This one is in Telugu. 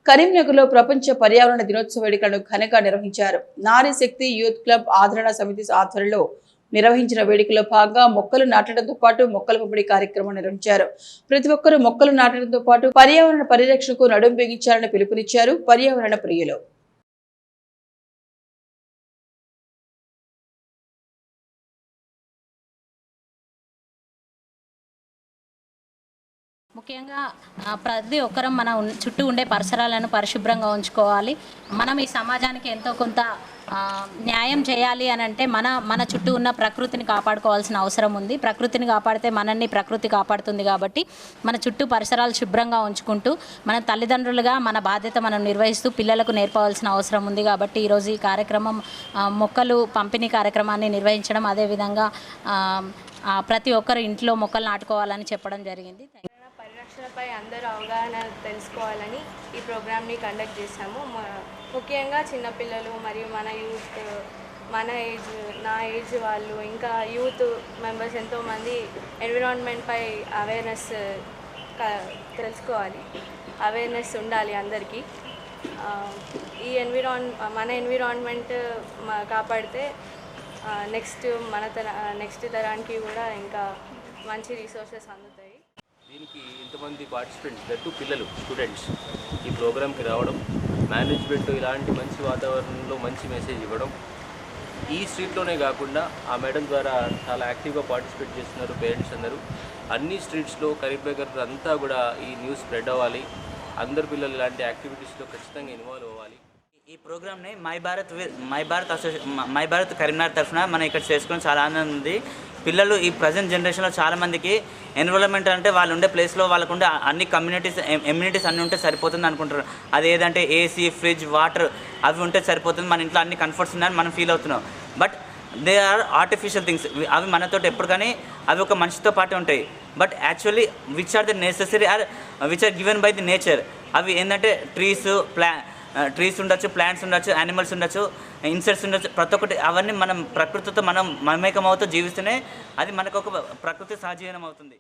కరీంనగర్లో ప్రపంచ పర్యావరణ దినోత్సవ వేడుకలను ఘనంగా నిర్వహించారు. నారీ శక్తి యూత్ క్లబ్ ఆదరణ సమితి ఆధ్వర్యంలో నిర్వహించిన వేడుకలో భాగంగా మొక్కలు నాటడంతో పాటు మొక్కల పంపిణీ కార్యక్రమం నిర్వహించారు. ప్రతి ఒక్కరూ మొక్కలు నాటడంతో పాటు పర్యావరణ పరిరక్షణకు నడుం బిగించాలని పిలుపునిచ్చారు పర్యావరణ ప్రియులు. ముఖ్యంగా ప్రతి ఒక్కరం మన చుట్టూ ఉండే పరిసరాలను పరిశుభ్రంగా ఉంచుకోవాలి. మనం ఈ సమాజానికి ఎంతో కొంత న్యాయం చేయాలి అని అంటే మన చుట్టూ ఉన్న ప్రకృతిని కాపాడుకోవాల్సిన అవసరం ఉంది. ప్రకృతిని కాపాడితే మనల్ని ప్రకృతి కాపాడుతుంది. కాబట్టి మన చుట్టూ పరిసరాలు శుభ్రంగా ఉంచుకుంటూ మన తల్లిదండ్రులుగా మన బాధ్యత మనం నిర్వహిస్తూ పిల్లలకు నేర్పవలసిన అవసరం ఉంది. కాబట్టి ఈరోజు ఈ కార్యక్రమం మొక్కలు పంపిణీ కార్యక్రమాన్ని నిర్వహించడం, అదేవిధంగా ప్రతి ఒక్కరు ఇంట్లో మొక్కలు నాటుకోవాలని చెప్పడం జరిగింది. పరిరక్షణపై అందరూ అవగాహన తెలుసుకోవాలని ఈ ప్రోగ్రామ్ని కండక్ట్ చేశాము. ముఖ్యంగా చిన్నపిల్లలు మరియు మన యూత్, నా ఏజ్ వాళ్ళు, ఇంకా యూత్ మెంబర్స్ ఎంతోమంది ఎన్విరాన్మెంట్పై అవేర్నెస్ తెలుసుకోవాలి. అవేర్నెస్ ఉండాలి అందరికీ. ఈ మన ఎన్విరాన్మెంట్ కాపాడితే నెక్స్ట్ తరానికి కూడా ఇంకా మంచి రిసోర్సెస్ అందుతాయి. దీనికి ఇంతమంది పార్టిసిపెంట్స్ పిల్లలు, స్టూడెంట్స్ ఈ ప్రోగ్రామ్కి రావడం, మేనేజ్మెంట్ ఇలాంటి మంచి వాతావరణంలో మంచి మెసేజ్ ఇవ్వడం, ఈ స్ట్రీట్లోనే కాకుండా ఆ మేడం ద్వారా చాలా యాక్టివ్గా పార్టిసిపేట్ చేస్తున్నారు పేరెంట్స్ అందరూ. అన్ని స్ట్రీట్స్లో కరీంనగర్ అంతా కూడా ఈ న్యూస్ స్ప్రెడ్ అవ్వాలి. అందరు పిల్లలు ఇలాంటి యాక్టివిటీస్లో ఖచ్చితంగా ఇన్వాల్వ్ అవ్వాలి. ఈ ప్రోగ్రామ్ని మై భారత్ కరీంనగర్ తరఫున మనం ఇక్కడ చేసుకుని చాలా ఆనందం ఉంది. పిల్లలు ఈ ప్రజెంట్ జనరేషన్లో చాలామందికి ఎన్విరాన్మెంట్ అంటే వాళ్ళు ఉండే ప్లేస్లో వాళ్ళకు ఉండే అన్ని ఎమ్యూనిటీస్ అన్నీ ఉంటే సరిపోతుంది అనుకుంటారు. అది ఏదంటే ఏసీ, ఫ్రిడ్జ్, వాటర్ అవి ఉంటే సరిపోతుంది, మన ఇంట్లో అన్ని కంఫర్ట్స్ ఉన్నాయని మనం ఫీల్ అవుతున్నాం. But they are artificial things. అవి మనతో ఎప్పుడు కానీ అవి ఒక మనిషితో పాటు ఉంటాయి. But actually which are the necessary are which are given by the nature. అవి ఏంటంటే ట్రీస్ ఉండొచ్చు, ప్లాంట్స్ ఉండొచ్చు, యానిమల్స్ ఉండొచ్చు, ఇన్సెక్ట్స్ ఉండొచ్చు, ప్రతి ఒక్కటి అవన్నీ మనం ప్రకృతితో మనం మమేకమవుతూ జీవిస్తేనే అది మనకు ఒక ప్రకృతి సహజీవనం అవుతుంది.